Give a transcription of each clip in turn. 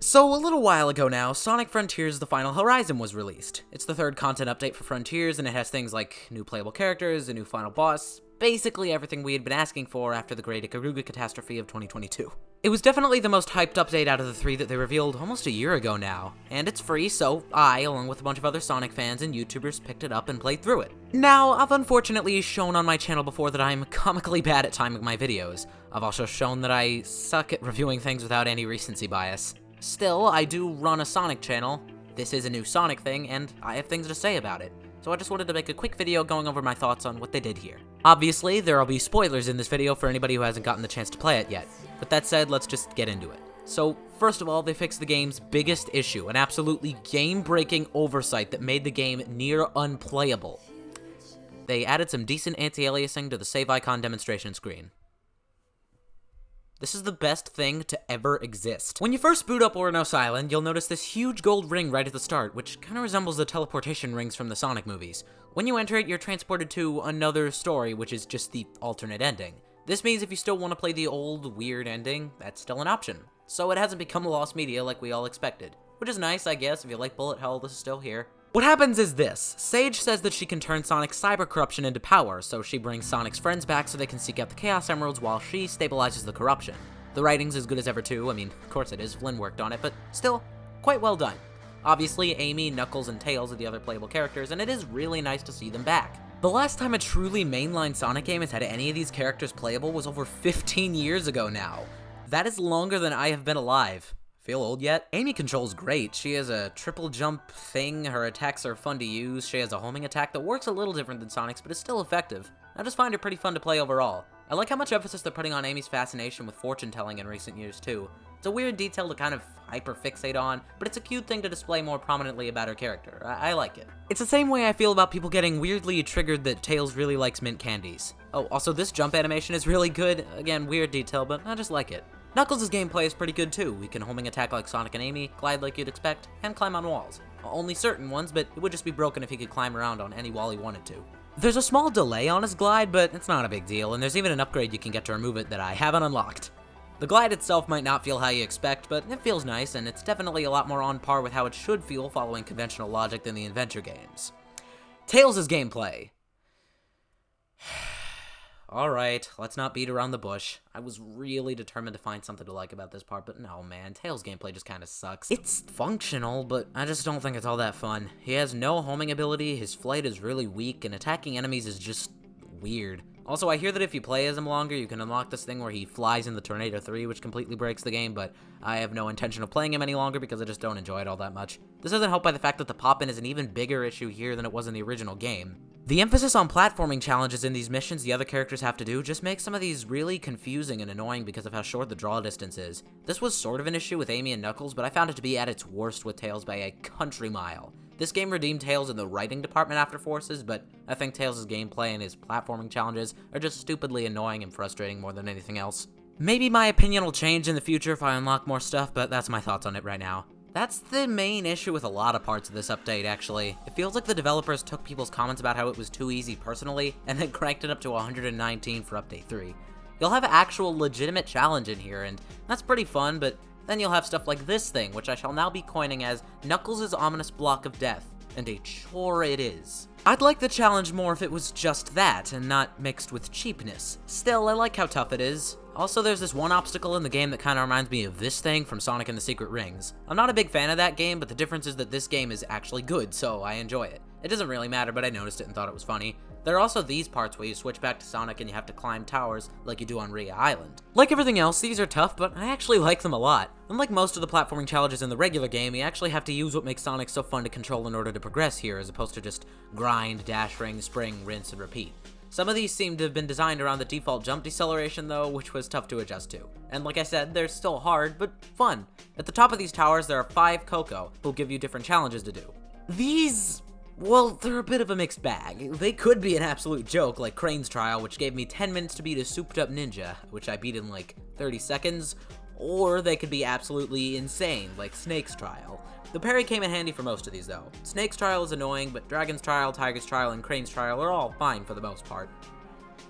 So, a little while ago now, Sonic Frontiers The Final Horizon was released. It's the third content update for Frontiers, and it has things like new playable characters, a new final boss, basically everything we had been asking for after the Great Ikaruga catastrophe of 2022. It was definitely the most hyped update out of the three that they revealed almost a year ago now, and it's free, so I, along with a bunch of other Sonic fans and YouTubers, picked it up and played through it. Now, I've unfortunately shown on my channel before that I'm comically bad at timing my videos. I've also shown that I suck at reviewing things without any recency bias. Still, I do run a Sonic channel. This is a new Sonic thing, and I have things to say about it. So I just wanted to make a quick video going over my thoughts on what they did here. Obviously, there'll be spoilers in this video for anybody who hasn't gotten the chance to play it yet. With that said, let's just get into it. So, first of all, they fixed the game's biggest issue, an absolutely game-breaking oversight that made the game near unplayable. They added some decent anti-aliasing to the save icon demonstration screen. This is the best thing to ever exist. When you first boot up Oranos Island, you'll notice this huge gold ring right at the start, which kind of resembles the teleportation rings from the Sonic movies. When you enter it, you're transported to another story, which is just the alternate ending. This means if you still want to play the old, weird ending, that's still an option. So it hasn't become lost media like we all expected. Which is nice, I guess. If you like bullet hell, this is still here. What happens is this. Sage says that she can turn Sonic's cyber corruption into power, so she brings Sonic's friends back so they can seek out the Chaos Emeralds while she stabilizes the corruption. The writing's as good as ever too. I mean, of course it is, Flynn worked on it, but still, quite well done. Obviously, Amy, Knuckles, and Tails are the other playable characters, and it is really nice to see them back. The last time a truly mainline Sonic game has had any of these characters playable was over 15 years ago now. That is longer than I have been alive. Feel old yet? Amy controls great. She has a triple jump thing, her attacks are fun to use, she has a homing attack that works a little different than Sonic's, but is still effective. I just find her pretty fun to play overall. I like how much emphasis they're putting on Amy's fascination with fortune telling in recent years too. It's a weird detail to kind of hyper-fixate on, but it's a cute thing to display more prominently about her character. I like it. It's the same way I feel about people getting weirdly triggered that Tails really likes mint candies. Oh, also this jump animation is really good. Again, weird detail, but I just like it. Knuckles' gameplay is pretty good too. We can homing attack like Sonic and Amy, glide like you'd expect, and climb on walls. Only certain ones, but it would just be broken if he could climb around on any wall he wanted to. There's a small delay on his glide, but it's not a big deal, and there's even an upgrade you can get to remove it that I haven't unlocked. The glide itself might not feel how you expect, but it feels nice, and it's definitely a lot more on par with how it should feel following conventional logic than the Adventure games. Tails' gameplay. Alright, let's not beat around the bush. I was really determined to find something to like about this part, but no man, Tails' gameplay just kinda sucks. It's functional, but I just don't think it's all that fun. He has no homing ability, his flight is really weak, and attacking enemies is just weird. Also, I hear that if you play as him longer, you can unlock this thing where he flies in the Tornado 3, which completely breaks the game, but I have no intention of playing him any longer because I just don't enjoy it all that much. This isn't helped by the fact that the pop-in is an even bigger issue here than it was in the original game. The emphasis on platforming challenges in these missions the other characters have to do just makes some of these really confusing and annoying because of how short the draw distance is. This was sort of an issue with Amy and Knuckles, but I found it to be at its worst with Tails by a country mile. This game redeemed Tails in the writing department after Forces, but I think Tails' gameplay and his platforming challenges are just stupidly annoying and frustrating more than anything else. Maybe my opinion will change in the future if I unlock more stuff, but that's my thoughts on it right now. That's the main issue with a lot of parts of this update, actually. It feels like the developers took people's comments about how it was too easy personally, and then cranked it up to 119 for Update 3. You'll have an actual legitimate challenge in here, and that's pretty fun, but then you'll have stuff like this thing, which I shall now be coining as Knuckles' ominous block of death, and a chore it is. I'd like the challenge more if it was just that, and not mixed with cheapness. Still, I like how tough it is. Also, there's this one obstacle in the game that kinda reminds me of this thing from Sonic and the Secret Rings. I'm not a big fan of that game, but the difference is that this game is actually good, so I enjoy it. It doesn't really matter, but I noticed it and thought it was funny. There are also these parts where you switch back to Sonic and you have to climb towers like you do on Rhea Island. Like everything else, these are tough, but I actually like them a lot. Unlike most of the platforming challenges in the regular game, you actually have to use what makes Sonic so fun to control in order to progress here, as opposed to just grind, dash ring, spring, rinse, and repeat. Some of these seem to have been designed around the default jump deceleration though, which was tough to adjust to. And like I said, they're still hard, but fun. At the top of these towers, there are 5 Coco, who'll give you different challenges to do. These, well, they're a bit of a mixed bag. They could be an absolute joke, like Crane's Trial, which gave me 10 minutes to beat a souped up ninja, which I beat in like 30 seconds, or they could be absolutely insane, like Snake's Trial. The parry came in handy for most of these though. Snake's Trial is annoying, but Dragon's Trial, Tiger's Trial, and Crane's Trial are all fine for the most part.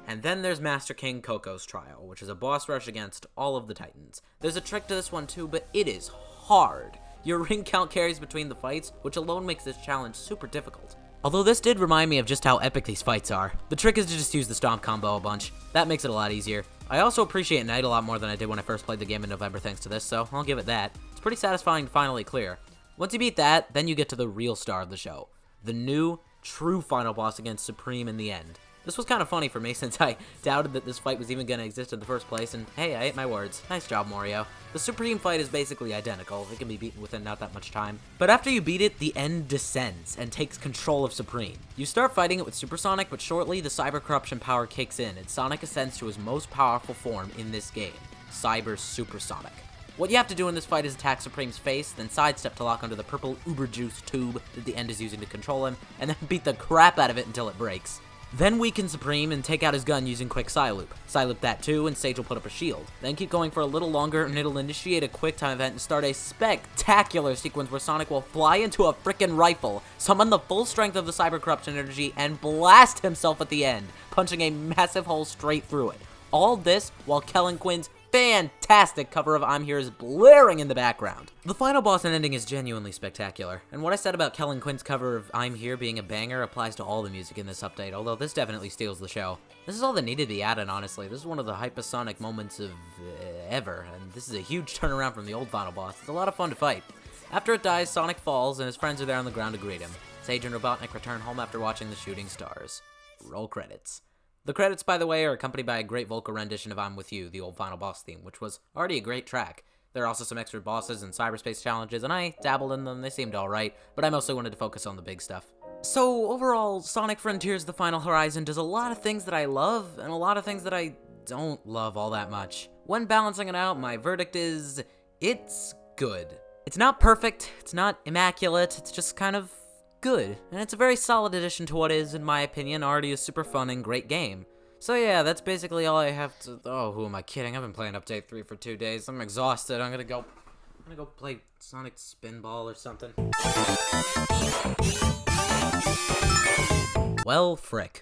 And then there's Master King Coco's Trial, which is a boss rush against all of the Titans. There's a trick to this one too, but it is hard. Your ring count carries between the fights, which alone makes this challenge super difficult. Although this did remind me of just how epic these fights are. The trick is to just use the stomp combo a bunch. That makes it a lot easier. I also appreciate Night a lot more than I did when I first played the game in November thanks to this, so I'll give it that. It's pretty satisfying to finally clear. Once you beat that, then you get to the real star of the show. The new, true final boss against Supreme in the end. This was kind of funny for me since I doubted that this fight was even going to exist in the first place, and hey, I ate my words. Nice job, Mario. The Supreme fight is basically identical. It can be beaten within not that much time. But after you beat it, the end descends and takes control of Supreme. You start fighting it with Super Sonic, but shortly the Cyber Corruption power kicks in, and Sonic ascends to his most powerful form in this game, Cyber Super Sonic. What you have to do in this fight is attack Supreme's face, then sidestep to lock onto the purple Uber Juice tube that the end is using to control him, and then beat the crap out of it until it breaks. Then weaken Supreme and take out his gun using quick Psyloop. Psyloop that too, and Sage will put up a shield. Then keep going for a little longer, and it'll initiate a quick time event and start a spectacular sequence where Sonic will fly into a frickin' rifle, summon the full strength of the Cyber Corruption energy, and blast himself at the end, punching a massive hole straight through it. All this while Kellen Quinn's fantastic cover of I'm Here is blaring in the background. The final boss and ending is genuinely spectacular, and what I said about Kellen Quinn's cover of I'm Here being a banger applies to all the music in this update, although this definitely steals the show. This is all that needed to be added, honestly. This is one of the hypersonic moments of ever, and this is a huge turnaround from the old final boss. It's a lot of fun to fight. After it dies, Sonic falls, and his friends are there on the ground to greet him. Sage and Robotnik return home after watching the shooting stars. Roll credits. The credits, by the way, are accompanied by a great vocal rendition of I'm With You, the old final boss theme, which was already a great track. There are also some extra bosses and cyberspace challenges, and I dabbled in them. They seemed alright, but I mostly wanted to focus on the big stuff. So, overall, Sonic Frontiers The Final Horizon does a lot of things that I love, and a lot of things that I don't love all that much. When balancing it out, my verdict is, it's good. It's not perfect, it's not immaculate, it's just kind of good, and it's a very solid addition to what is, in my opinion, already a super fun and great game. So yeah, that's basically all I have to— oh, who am I kidding? I've been playing Update 3 for 2 days. I'm exhausted. I'm gonna go play Sonic Spinball or something. Well, frick.